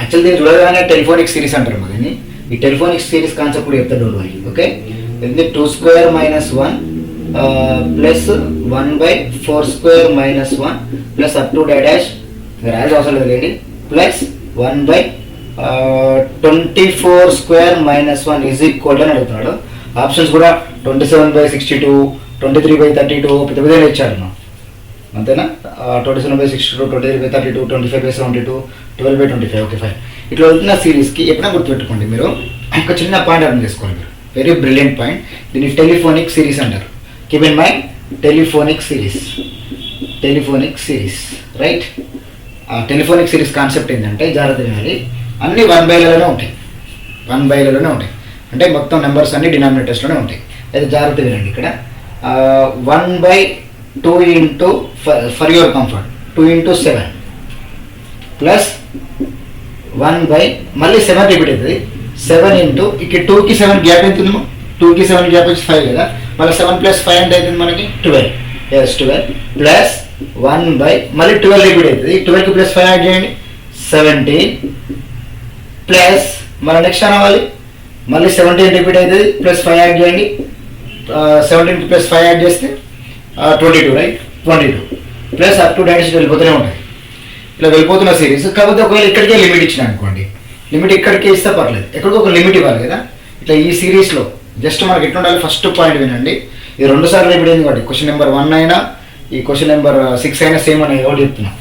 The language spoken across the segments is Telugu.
యాక్చువల్ దీన్ని చూడగానే టెలిఫోనిక్ సిరీస్ అంటారు దీన్ని. ఈ టెలిఫోనిక్ సిరీస్ కాన్సెప్ట్ కూడా చెప్తా, డోంట్ వరీ. ఓకే, ఇది 2² - 1 plus 1/4² - 1 plus up to dash రాయాల్సి అవసరం లేదు లేండి, ప్లస్ 1/24² - 1 ఈజ్ ఈక్వల్ అని అడుగుతున్నాడు. ఆప్షన్స్ కూడా 27/62, 23/32 పెద్ద పెద్ద ఇచ్చాడు అంతేనా. 27/62, 23/32, 25/72, 12/25. Okay fine. ఇట్లా వెళ్తున్న సిరీస్కి ఎప్పుడైనా గుర్తుపెట్టుకోండి మీరు, ఒక చిన్న పాయింట్ అర్థం చేసుకోండి మీరు, వెరీ బ్రిలియంట్ పాయింట్. దీన్ని టెలిఫోనిక్ సిరీస్ అంటారు. Keep in mind, telephonic series right. ఆ టెలిఫోనిక్ సిరీస్ కాన్సెప్ట్ ఏంటంటే జాగ్రత్త వినాలి, అన్ని 1/లోనే ఉంటాయి, 1/లోనే ఉంటాయి. అంటే మొత్తం నెంబర్స్ అన్ని డినామినేటర్స్లోనే ఉంటాయి. అయితే జాగ్రత్త వినండి, ఇక్కడ 1/2 into for your comfort 2 × 7 plus 1/ మళ్ళీ 7 రిపీట్ అవుతుంది. 7 ఇంటూ ఇక్కడ 2కి 7 గ్యాప్ ఎంత ఉందో, 2కి 7 గ్యాప్ వచ్చి 5 కదా, మళ్ళీ 7 + 5 ఎంత అవుతుంది మనకి 12. ఎస్ 12 ప్లస్ 1/, మళ్ళీ 12 రిపీట్ అవుతుంది. 12కి +5 యాడ్ చేయండి 17 ప్లస్ మళ్ళీ నెక్స్ట్ అవ్వాలి, మళ్ళీ 17 రిపీట్ అవుతుంది, +5 యాడ్ చేయండి. 17కి +5 యాడ్ చేస్తే 22 right, 22 plus up to dash వెళ్ళిపోతూనే ఉంటుంది. ఇలా వెళ్ళిపోతున్న సిరీస్. కాకపోతే ఒకవేళ ఇక్కడికే లిమిట్ ఇచ్చిన అనుకోండి, లిమిట్ ఇక్కడికే ఇస్తే పర్లేదు, ఎక్కడికి ఒక లిమిట్ ఇవ్వాలి కదా. ఇట్లా ఈ సిరీస్లో జస్ట్ మనకి ఎట్లా ఉండాలి, ఫస్ట్ పాయింట్ వినండి, ఇది 2 సార్లు రిపీట్ అయింది కాబట్టి క్వశ్చన్ నెంబర్ 1 అయినా ఈ క్వశ్చన్ నెంబర్ 6 అయినా సేమ్ అని ఎవరు చెప్తున్నా.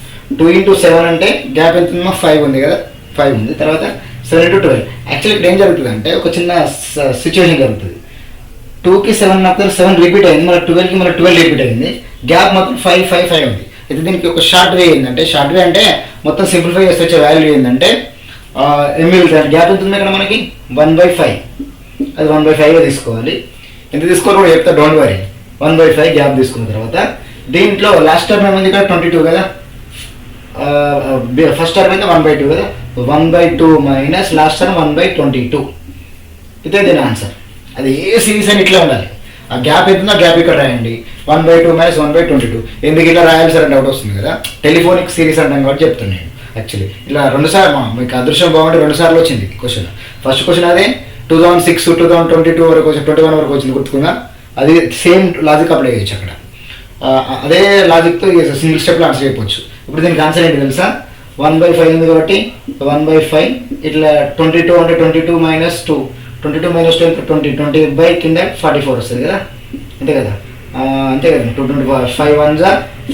2 × 7 అంటే గ్యాప్ ఎంత ఉందో 5 ఉంది కదా, 5 ఉంది. తర్వాత 7 × 12. యాక్చువల్లీ ఇక్కడ ఏం జరుగుతుంది అంటే ఒక చిన్న సిచ్యువేషన్ జరుగుతుంది. 2కి 7 మాత్రం 7 రిపీట్ అయింది, మళ్ళీ 12కి మళ్ళీ 12 రిపీట్ అయింది, గ్యాప్ మాత్రం 5 ఉంది. అయితే దీనికి ఒక షార్ట్ వే ఏంటంటే, షార్ట్ వే అంటే మొత్తం సింప్లిఫై చేస్తే వచ్చే వాల్యూ ఏంటంటే ఏం మిగులుతుంది, గ్యాప్ ఎంత ఉంది ఇక్కడ మనకి 1/5, అది 1/5గా తీసుకోవాలి. ఎంత తీసుకోవాలి కూడా చెప్తా, డోంట్ వరీ. 1/5 గ్యాప్ తీసుకున్న తర్వాత దీంట్లో లాస్ట్ టర్మ్ ఏమైంది ఇక్కడ 22 కదా, ఫస్ట్ టర్మ్ అయితే 1/2 కదా, 1/2 మైనస్ లాస్ట్ టర్మ్ 1/22. ఇదే దీని ఆన్సర్. అది ఏ సిరీస్ అని ఇట్లా ఉండాలి, ఆ గ్యాప్ అవుతుందో గ్యాప్ ఇక్కడ రాయండి, 1/2 మైనస్ 1/22. ఎందుకు ఇలా రాయాలి సార్ అని డౌట్ వస్తుంది కదా. టెలిఫోనిక్ సిరీస్ అంటాం కాబట్టి చెప్తాను నేను. యాక్చువల్లీ ఇలా 2 సార్లు మీకు అదృష్టం బాగుంటే 2 సార్లు వచ్చింది క్వశ్చన్. ఫస్ట్ క్వశ్చన్ అదే 2006, 2022 వరకు వచ్చింది, 21 వరకు వచ్చింది గుర్తుకున్నా. అది సేమ్ లాజిక్ అప్లై చేయొచ్చు అక్కడ, అదే లాజిక్తో సింగిల్ స్టెప్లో ఆన్సర్ చేయవచ్చు. ఇప్పుడు దీనికి ఆన్సర్ ఏంటి తెలుసా, 1/5 ఉంది కాబట్టి 1/5 ఇట్లా 22 అంటే 22 - 2, 22 - 2 20 బై కింద 44 వస్తుంది కదా, అంతే కదా, అంతే కదా. 225 5 1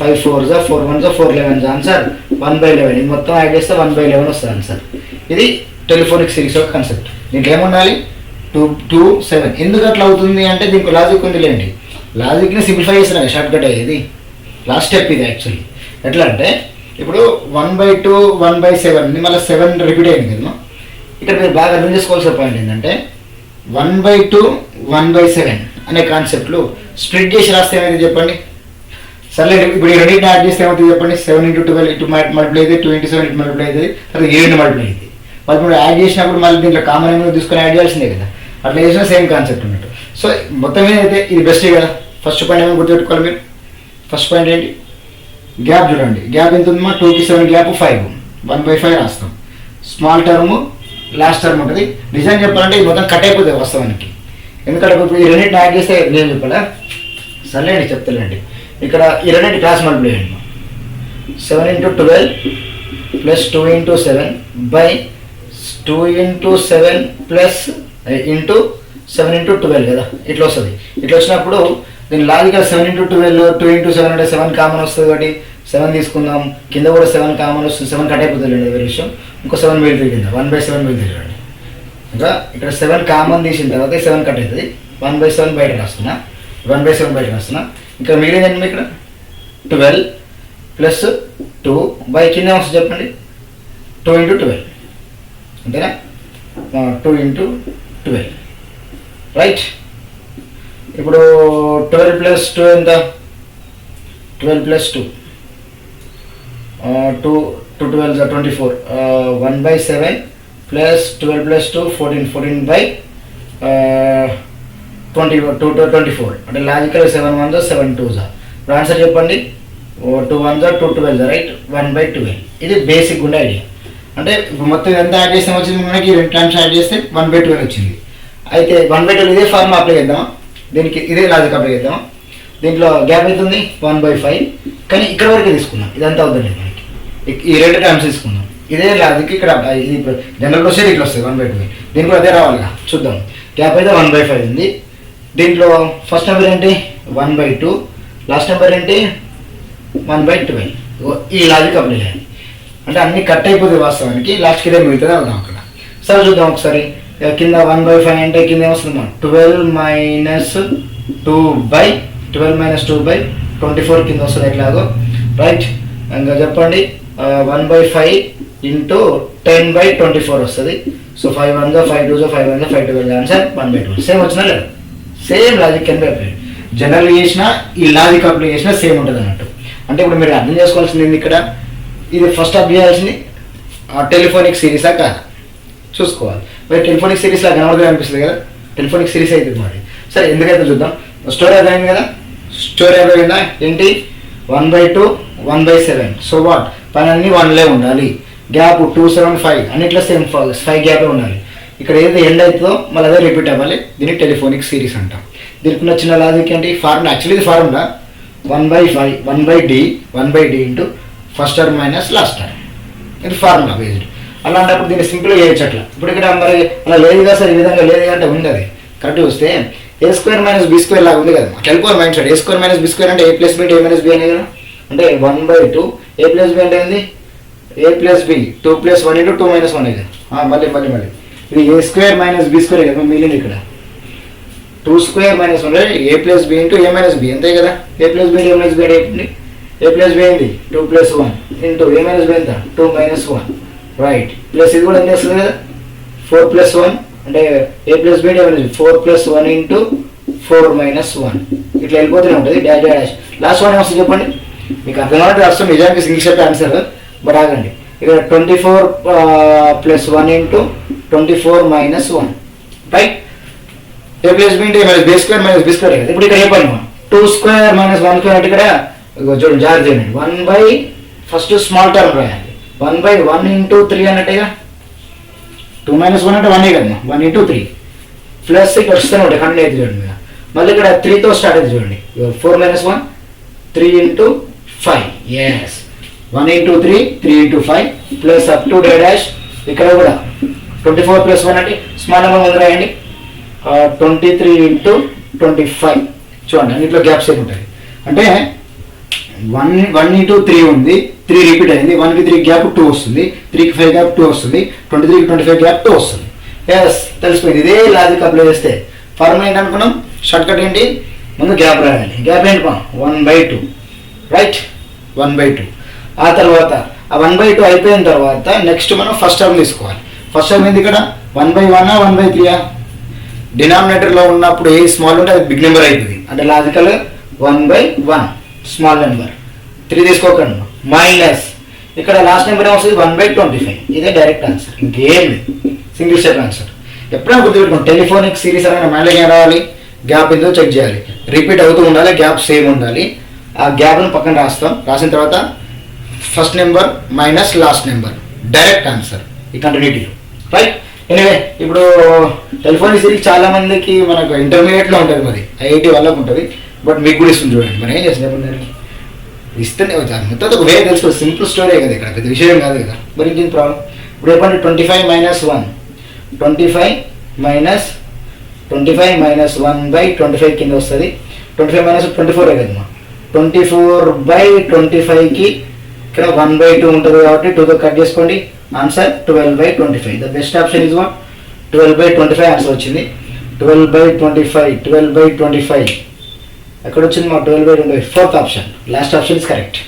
5 4 4 1 4 11 ఆన్సర్ 1/11. ఇది మొత్తం యాడ్ చేస్తే 1/11 వస్తుంది ఆన్సర్. ఇది టెలిఫోనిక్ సిరీస్ యొక్క కాన్సెప్ట్. దీంట్లో ఏముండాలి 2 2 7. ఎందుకు అట్లా అవుతుంది అంటే దీనికి లాజిక్ ఉంది లేండి, లాజిక్ని సింప్లిఫై చేస్తున్నా షార్ట్ కట్ అయ్యేది. లాస్ట్ స్టెప్ ఇది యాక్చువల్లీ. ఎట్లా అంటే ఇప్పుడు 1/2 1/7 మళ్ళీ 7 రిపీట్ అయింది కదా. ఇక్కడ మీరు బాగా అర్థం చేసుకోవాల్సిన పాయింట్ ఏంటంటే 1/2 1/7 అనే కాన్సెప్ట్లు స్ప్లిట్ చేసి రాస్తే ఏమైంది చెప్పండి. సర్లే ఇప్పుడు ఈ రెండింటిని యాడ్ చేస్తే ఏమవుతుంది చెప్పండి, 7 × 12 ఇటు మల్టిప్లై అయితే 2 × 7 ఇటు మల్టిప్లై అవుతుంది, తర్వాత 7 మల్టిప్లై అవుతుంది. మళ్ళీ ఇప్పుడు యాడ్ చేసినప్పుడు మళ్ళీ దీంట్లో కామన్ ఏమైనా తీసుకొని యాడ్ చేయాల్సిందే కదా, అట్లా చేసినా సేమ్ కాన్సెప్ట్ ఉన్నట్టు. సో మొత్తం ఏదైతే ఇది బెస్టే కదా. ఫస్ట్ పాయింట్ ఏమైనా గుర్తుపెట్టుకోవాలి మీరు. ఫస్ట్ పాయింట్ ఏంటి, గ్యాప్ చూడండి, గ్యాప్ ఎంత ఉందమ్మా 2కి 7 గ్యాప్ 5, 1/5 రాస్తాం. స్మాల్ టర్మ్ లాస్ట్ టర్మ్ ఉంటుంది. నిజం చెప్పాలంటే ఇది మొత్తం కట్ అయిపోతుంది వాస్తవానికి, ఎందుకంటే ఇప్పుడు ఈ రెండింటిని యాడ్ చేస్తే నేను చెప్పాలా, సర్లేండి చెప్తానండి. ఇక్కడ ఈ రెండింటి క్లాస్ మల్టిప్లై చేయండి, 7 × 12 ప్లస్ 2 × 7 బై 2 × 7 ప్లస్ ఇంటూ 7 × 12 కదా, ఇట్లా వస్తుంది. ఇట్లా వచ్చినప్పుడు దీని లాజికల్ 7 × 12 2 × 7 అంటే 7 కామన్ వస్తుంది కాబట్టి 7 తీసుకుందాం. కింద కూడా 7 కామన్ వస్తుంది, 7 కట్ అయిపోతుంది వేరే విషయం. ఇంకో 7 మిగులుతుంది కింద, 1/7 మిగులుతుంది చూడండి. ఇంకా ఇక్కడ 7 కామన్ తీసిన తర్వాత 7 కట్ అవుతుంది, 1/7 బయట రాస్తున్నా, 1/7 బయట రాస్తున్నా. ఇంకా మిగిలిందండి ఇక్కడ 12 ప్లస్ 2 బై కింద వస్తుంది చెప్పండి 2 × 12 అంతేనా, 2 × 12 రైట్. ఇప్పుడు 12 + 2 ఎంత, 12 + 2 2 12 24, 1/7 ప్లస్ 12 + 2 14 అంటే లాజికల్ 7 1 7 2. ఇప్పుడు ఆన్సర్ చెప్పండి, 2 1 2 12 రైట్, 1/12. ఇది బేసిక్ ఉండే ఐడియా. అంటే ఇప్పుడు మొత్తం ఎంత యాడ్ చేస్తే వచ్చింది మనకి 2 టైమ్స్ యాడ్ చేస్తే 1/12 వచ్చింది. అయితే 1/12 ఇదే ఫార్మ్ అప్లై చేద్దామా, దీనికి ఇదే లాజిక్ అప్లై చేద్దామా. దీంట్లో గ్యాప్ అవుతుంది 1/5, కానీ ఇక్కడ వరకే తీసుకున్నాం, ఇదంతా అవుతుంది మనకి. ఈ 2 టైమ్స్ తీసుకున్నాం, ఇదే లాజిక్ ఇక్కడ ఇది జనరల్ ప్రొసీజర్ ఇట్లా వస్తుంది 1/12. దీనికి కూడా అదే రావాలిగా, చూద్దాం. గ్యాప్ అయితే 1/5 ఉంది. దీంట్లో ఫస్ట్ నెంబర్ ఏంటి 1/2, లాస్ట్ నెంబర్ ఏంటి 1/12. ఈ లాజిక్ అప్లై చేయాలి. అంటే అన్ని కట్ అయిపోతుంది వాస్తవానికి, లాస్ట్కి ఇదే మిగులుతుంది అవుదాం అక్కడ. సరే చూద్దాం ఒకసారి. కింద 1/5 అంటే కింద ఏమొస్తుంది 12 - 2/24 కింద వస్తుంది ఎట్లాగో, రైట్. ఇంకా చెప్పండి 1/5 × 10/24 వస్తుంది. So 5 1 5 2 5 1 5 12 answer 1/12. సేమ్ వచ్చినా లేదు, సేమ్ లాజిక్ కింద అప్లై. జనరల్ చేసినా ఈ లాజిక్ అప్లై చేసినా సేమ్ ఉంటుంది అన్నట్టు. అంటే ఇప్పుడు మీరు అర్థం చేసుకోవాల్సింది ఇక్కడ, ఇది ఫస్ట్ అప్లై చేయాల్సింది టెలిఫోనిక్ సిరీసా కాదా చూసుకోవాలి. మరి టెలిఫోనిక్ సిరీస్ లా కనబడుతుంది అనిపిస్తుంది కదా, టెలిఫోనిక్ సిరీస్ అవుతుంది మరి. సరే ఎందుకైతే చూద్దాం. స్టోరీ అర్థమైంది కదా, స్టోరీ అర్థమైందా ఏంటి 1/2 1/7. సో వాట్ పని అన్ని 1లే ఉండాలి. గ్యాప్ 2 7 5 అన్నిట్లో సేమ్ 5 గ్యాప్ ఉండాలి. ఇక్కడ ఏదైతే ఎండ్ అవుతుందో మళ్ళీ అదే రిపీట్ అవ్వాలి. దీన్ని టెలిఫోనిక్ సిరీస్ అంటాం. దీనికి ఉన్న చిన్న లాజిక్ ఏంటి, ఫార్ములా యాక్చువల్లీ ఇది formula 1/5 1/d into first term minus last term. ఇది ఫార్ములా బేస్డ్. అలాంటప్పుడు దీన్ని సింపుల్గా చేయొచ్చు అట్లా. ఇప్పుడు ఇక్కడ మరి అలా లేదు కదా సార్, ఈ విధంగా లేదు అంటే ఉంది, అది కరెక్ట్ వస్తే a² - b² లాగా ఉంది కదా. అట్లా వెళ్ళిపోవాలి మైండ్ సెట్. a² - b² అంటే a + b అంటే a - b అనే కదా. అంటే 1/2 a + b అంటే ఏంది a + b 2 + 1 × 2 - 1 కదా. మళ్ళీ ఇది a² - b² కదా మిగిలింది ఇక్కడ. 2² - 1 a + b × a - b అంతే కదా. a + b అంటే a - b అంటే ఏంటి, a + b ఏంటి 2 + 1 × a - b ఎంత 2 - 1, రైట్. ప్లస్ ఇది కూడా ఏం చేస్తుంది కదా 4 + 1 అంటే a + b అంటే 4 + 1 × 4 - 1 ఇట్లా వెళ్ళిపోతూనే ఉంటుంది. డాష్ డాష్ లాస్ట్ 1 ఏమొస్తుంది చెప్పండి. మీకు అర్థం కాబట్టి అర్థం నిజానికి సింగిల్ స్టెప్ ఆన్సర్. బట్ ఆగండి, ఇక్కడ 24 + 1 × 24 - 1, రైట్. a + b అంటే a - b² - b² కదా. ఇప్పుడు ఇక్కడ చెప్పండి 2² - 1² అంటే ఇక్కడ చూడండి జాగ్రత్త చేయండి. 1 ఫస్ట్ స్మాల్ టర్మ్ రాయాలి. 1/1 × 3 అన్నట్టుగా 2 - 1 అంటే 1 కదా, 1 × 3 ప్లస్ ఇక్కడ వస్తూనే ఉంటాయి కంటిన్యూ అయితే చూడండి. మళ్ళీ ఇక్కడ 3తో స్టార్ట్ అయితే చూడండి 4 - 1 3 × 5, S 1 × 3 3 × 5 plus up to dash. ఇక్కడ కూడా 24 + 1 అంటే స్మాల్ నెంబర్ ముందు రాయండి 23 × 25 చూడండి. అన్నింటిలో గ్యాప్స్ ఏమి ఉంటుంది అంటే 1 × 3 ఉంది, 3 రిపీట్ అయింది. 1 కి 3 గ్యాప్ 2 వస్తుంది, 3 కి 5 గ్యాప్ 2 వస్తుంది, 23 కి 25 గ్యాప్ 2 వస్తుంది. ఎస్ తెలిసిపోయింది. ఇదే లాజిక్ అప్లై చేస్తే ఫార్ములా ఏంటి అనుకున్నాం, షార్ట్ కట్ ఏంటి, ముందు గ్యాప్ రాయాలి. గ్యాప్ ఏంటి 1/2, రైట్ 1/2. ఆ తర్వాత ఆ 1/2 అయిపోయిన తర్వాత నెక్స్ట్ మనం ఫస్ట్ టర్మ్ తీసుకోవాలి. ఫస్ట్ టర్మ్ ఏంది ఇక్కడ 1/1 1/3. డినామినేటర్లో ఉన్నప్పుడు ఏ స్మాల్ ఉంటే అది బిగ్ నెంబర్ అవుతుంది. అంటే లాజికల్ 1/1 స్మాల్ నెంబర్, 3 తీసుకోకండి మైనస్ ఇక్కడ లాస్ట్ నెంబర్ ఏమొస్తుంది 1/25. ఇదే డైరెక్ట్ ఆన్సర్, ఇంకేం లేదు, సింగిల్ స్టెప్ ఆన్సర్. ఎప్పుడైనా గుర్తుపెట్టుకోండి, టెలిఫోనిక్ సిరీస్ అనేది మైండ్లోకి ఏం రావాలి, గ్యాప్ ఏందో చెక్ చేయాలి. రిపీట్ అవుతూ ఉండాలి, గ్యాప్ సేమ్ ఉండాలి. ఆ గ్యాప్ను పక్కన రాస్తాం. రాసిన తర్వాత first number minus last number, direct answer ఈ కంటిన్యూటీలో, రైట్. ఎనివే ఇప్పుడు టెలిఫోనిక్ సిరీస్ చాలా మందికి మనకు ఇంటర్మీడియట్లో ఉంటుంది, మరి ఐఐటి వాళ్ళకు ఉంటుంది. బట్ మీకు కూడా ఇస్తుంది చూడండి. మనం ఏం చేస్తున్నాం ఇస్తేనే మొత్తం ఒక వే తెలుసు, సింపుల్ స్టోరీ కదా, ఇక్కడ పెద్ద విషయం కాదు కదా. మరి ఇంకేం ప్రాబ్లం. ఇప్పుడు చెప్పండి 25 - 1 25 - 1/25 కింద వస్తుంది. 25 - 24 కదమ్మా. 24/25కి ఇక్కడ 1/2 ఉంటుంది కాబట్టి 2తో కట్ చేసుకోండి. Answer 12/25. The best option is what 12/25 answer వచ్చింది. 12/25 ఎక్కడ వచ్చింది మా 12/25 fourth option, last option is correct.